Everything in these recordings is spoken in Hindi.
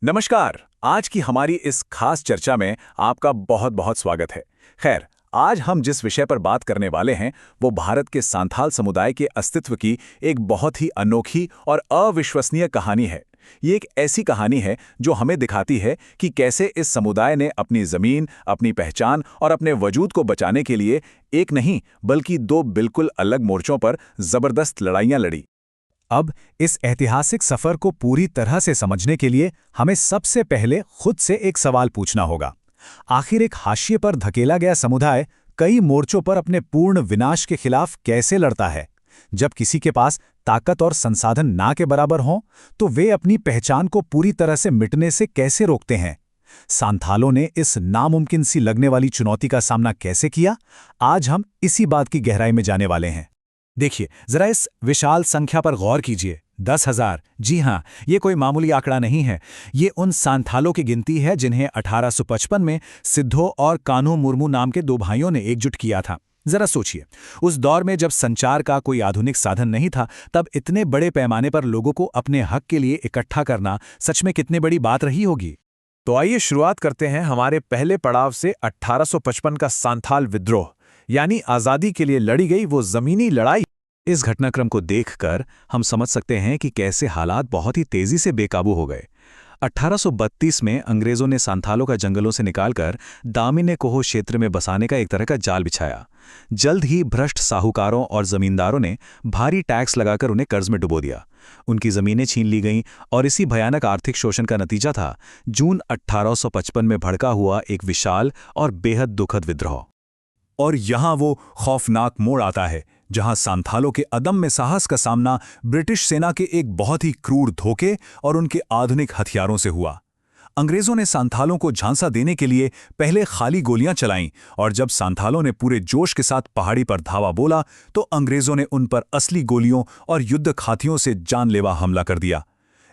नमस्कार। आज की हमारी इस खास चर्चा में आपका बहुत बहुत स्वागत है। खैर, आज हम जिस विषय पर बात करने वाले हैं वो भारत के सांथाल समुदाय के अस्तित्व की एक बहुत ही अनोखी और अविश्वसनीय कहानी है। ये एक ऐसी कहानी है जो हमें दिखाती है कि कैसे इस समुदाय ने अपनी जमीन, अपनी पहचान और अपने वजूद को बचाने के लिए एक नहीं बल्कि दो बिल्कुल अलग मोर्चों पर जबरदस्त लड़ाइयां लड़ी। अब इस ऐतिहासिक सफर को पूरी तरह से समझने के लिए हमें सबसे पहले खुद से एक सवाल पूछना होगा। आखिर एक हाशिए पर धकेला गया समुदाय कई मोर्चों पर अपने पूर्ण विनाश के खिलाफ कैसे लड़ता है? जब किसी के पास ताकत और संसाधन ना के बराबर हों, तो वे अपनी पहचान को पूरी तरह से मिटने से कैसे रोकते हैं? सांथालों ने इस नामुमकिन सी लगने वाली चुनौती का सामना कैसे किया? आज हम इसी बात की गहराई में जाने वाले हैं। देखिए, जरा इस विशाल संख्या पर गौर कीजिए। 10,000। जी हाँ, ये कोई मामूली आंकड़ा नहीं है। ये उन सांथालों की गिनती है जिन्हें 1855 में सिद्धो और कान्हू मुर्मू नाम के दो भाइयों ने एकजुट किया था। जरा सोचिए, उस दौर में जब संचार का कोई आधुनिक साधन नहीं था, तब इतने बड़े पैमाने पर लोगों को अपने हक के लिए इकट्ठा करना सच में कितनी बड़ी बात रही होगी। तो आइए शुरुआत करते हैं हमारे पहले पड़ाव से 1855 का सांथाल विद्रोह, यानी आज़ादी के लिए लड़ी गई वो ज़मीनी लड़ाई। इस घटनाक्रम को देखकर हम समझ सकते हैं कि कैसे हालात बहुत ही तेजी से बेकाबू हो गए। 1832 में अंग्रेजों ने सांथालों का जंगलों से निकालकर दामिने कोहो क्षेत्र में बसाने का एक तरह का जाल बिछाया। जल्द ही भ्रष्ट साहूकारों और जमींदारों ने भारी टैक्स लगाकर उन्हें कर्ज में डुबो दिया। उनकी जमीनें छीन ली गईं और इसी भयानक आर्थिक शोषण का नतीजा था जून 1855 में भड़का हुआ एक विशाल और बेहद दुखद विद्रोह। और यहाँ वो खौफनाक मोड़ आता है जहाँ सांथालों के अदम्य साहस का सामना ब्रिटिश सेना के एक बहुत ही क्रूर धोखे और उनके आधुनिक हथियारों से हुआ। अंग्रेजों ने सांथालों को झांसा देने के लिए पहले खाली गोलियां चलाईं और जब सांथालों ने पूरे जोश के साथ पहाड़ी पर धावा बोला तो अंग्रेजों ने उन पर असली गोलियों और युद्ध खातियों से जानलेवा हमला कर दिया।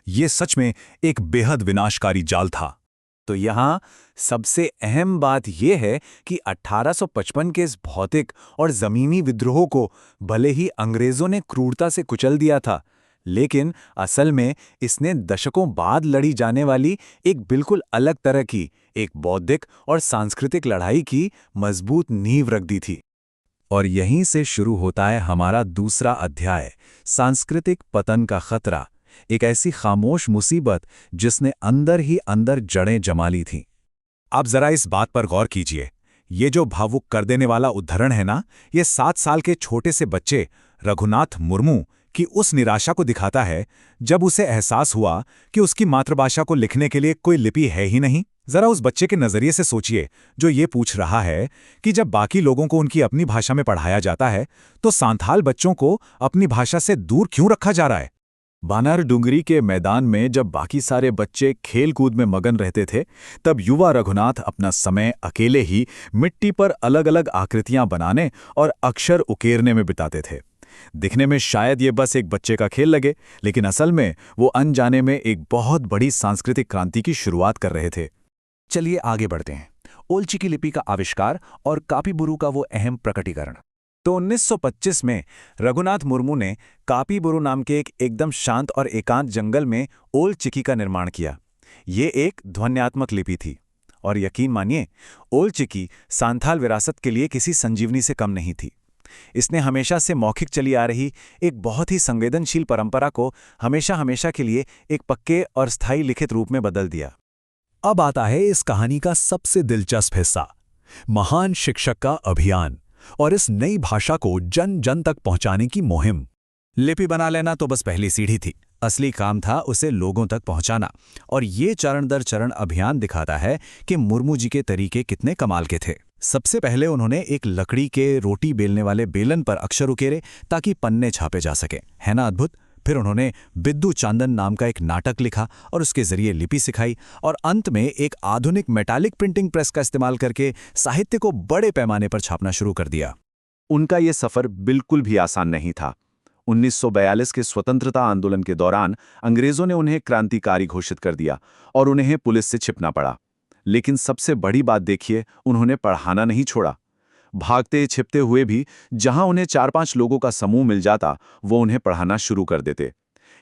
ये सच में एक बेहद विनाशकारी जाल था। तो यहाँ सबसे अहम बात यह है कि 1855 के इस भौतिक और ज़मीनी विद्रोह को भले ही अंग्रेज़ों ने क्रूरता से कुचल दिया था, लेकिन असल में इसने दशकों बाद लड़ी जाने वाली एक बिल्कुल अलग तरह की, एक बौद्धिक और सांस्कृतिक लड़ाई की मजबूत नींव रख दी थी। और यहीं से शुरू होता है हमारा दूसरा अध्याय, सांस्कृतिक पतन का खतरा। एक ऐसी खामोश मुसीबत जिसने अंदर ही अंदर जड़ें जमा ली थीं। आप जरा इस बात पर गौर कीजिए। ये जो भावुक कर देने वाला उद्धरण है ना, ये 7 साल के छोटे से बच्चे रघुनाथ मुर्मू की उस निराशा को दिखाता है जब उसे एहसास हुआ कि उसकी मातृभाषा को लिखने के लिए कोई लिपि है ही नहीं। जरा उस बच्चे के नजरिए से सोचिए जो ये पूछ रहा है कि जब बाकी लोगों को उनकी अपनी भाषा में पढ़ाया जाता है तो सांथाल बच्चों को अपनी भाषा से दूर क्यों रखा जा रहा है। बानार डुंगरी के मैदान में जब बाकी सारे बच्चे खेल कूद में मगन रहते थे, तब युवा रघुनाथ अपना समय अकेले ही मिट्टी पर अलग अलग आकृतियां बनाने और अक्षर उकेरने में बिताते थे। दिखने में शायद ये बस एक बच्चे का खेल लगे, लेकिन असल में वो अनजाने में एक बहुत बड़ी सांस्कृतिक क्रांति की शुरुआत कर रहे थे। चलिए आगे बढ़ते हैं। ओलचिकी लिपि का आविष्कार और कापीबुरु का वो अहम प्रकटीकरण। तो 1925 में रघुनाथ मुर्मू ने कापीबुरु नाम के एक एकदम शांत और एकांत जंगल में ओल चिकी का निर्माण किया। ये एक ध्वन्यात्मक लिपि थी और यकीन मानिए, ओल चिकी सांथाल विरासत के लिए किसी संजीवनी से कम नहीं थी। इसने हमेशा से मौखिक चली आ रही एक बहुत ही संवेदनशील परंपरा को हमेशा हमेशा के लिए एक पक्के और स्थायी लिखित रूप में बदल दिया। अब आता है इस कहानी का सबसे दिलचस्प हिस्सा, महान शिक्षक का अभियान और इस नई भाषा को जन जन तक पहुंचाने की मुहिम। लिपि बना लेना तो बस पहली सीढ़ी थी, असली काम था उसे लोगों तक पहुंचाना। और ये चरण दर चरण अभियान दिखाता है कि मुर्मू जी के तरीके कितने कमाल के थे। सबसे पहले उन्होंने एक लकड़ी के रोटी बेलने वाले बेलन पर अक्षर उकेरे ताकि पन्ने छापे जा सके, है ना अद्भुत। फिर उन्होंने बिद्दू चांदन नाम का एक नाटक लिखा और उसके जरिए लिपि सिखाई, और अंत में एक आधुनिक मेटालिक प्रिंटिंग प्रेस का इस्तेमाल करके साहित्य को बड़े पैमाने पर छापना शुरू कर दिया। उनका ये सफर बिल्कुल भी आसान नहीं था। 1942 के स्वतंत्रता आंदोलन के दौरान अंग्रेजों ने उन्हें क्रांतिकारी घोषित कर दिया और उन्हें पुलिस से छिपना पड़ा। लेकिन सबसे बड़ी बात देखिए, उन्होंने पढ़ाना नहीं छोड़ा। भागते छिपते हुए भी जहां उन्हें 4-5 लोगों का समूह मिल जाता, वो उन्हें पढ़ाना शुरू कर देते।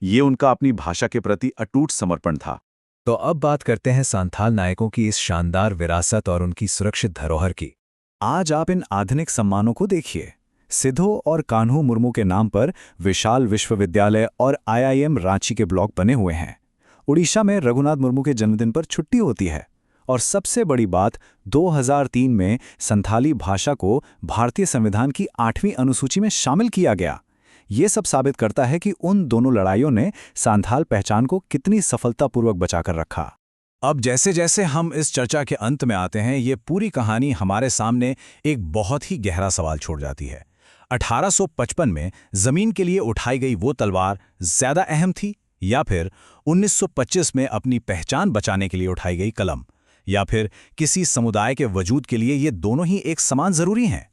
ये उनका अपनी भाषा के प्रति अटूट समर्पण था। तो अब बात करते हैं सांथाल नायकों की इस शानदार विरासत और उनकी सुरक्षित धरोहर की। आज आप इन आधुनिक सम्मानों को देखिए। सिधो और कान्हू मुर्मू के नाम पर विशाल विश्वविद्यालय और IIM रांची के ब्लॉक बने हुए हैं। उड़ीसा में रघुनाथ मुर्मू के जन्मदिन पर छुट्टी होती है। और सबसे बड़ी बात, 2003 में संथाली भाषा को भारतीय संविधान की 8वीं अनुसूची में शामिल किया गया। ये सब साबित करता है कि उन दोनों लड़ाइयों ने सांथाल पहचान को कितनी सफलतापूर्वक बचाकर रखा। अब जैसे जैसे हम इस चर्चा के अंत में आते हैं, ये पूरी कहानी हमारे सामने एक बहुत ही गहरा सवाल छोड़ जाती है। 1855 में जमीन के लिए उठाई गई वो तलवार ज्यादा अहम थी, या फिर 1925 में अपनी पहचान बचाने के लिए उठाई गई कलम, या फिर किसी समुदाय के वजूद के लिए ये दोनों ही एक समान जरूरी हैं?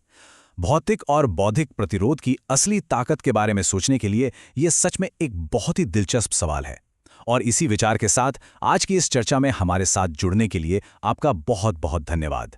भौतिक और बौद्धिक प्रतिरोध की असली ताकत के बारे में सोचने के लिए ये सच में एक बहुत ही दिलचस्प सवाल है। और इसी विचार के साथ आज की इस चर्चा में हमारे साथ जुड़ने के लिए आपका बहुत बहुत धन्यवाद।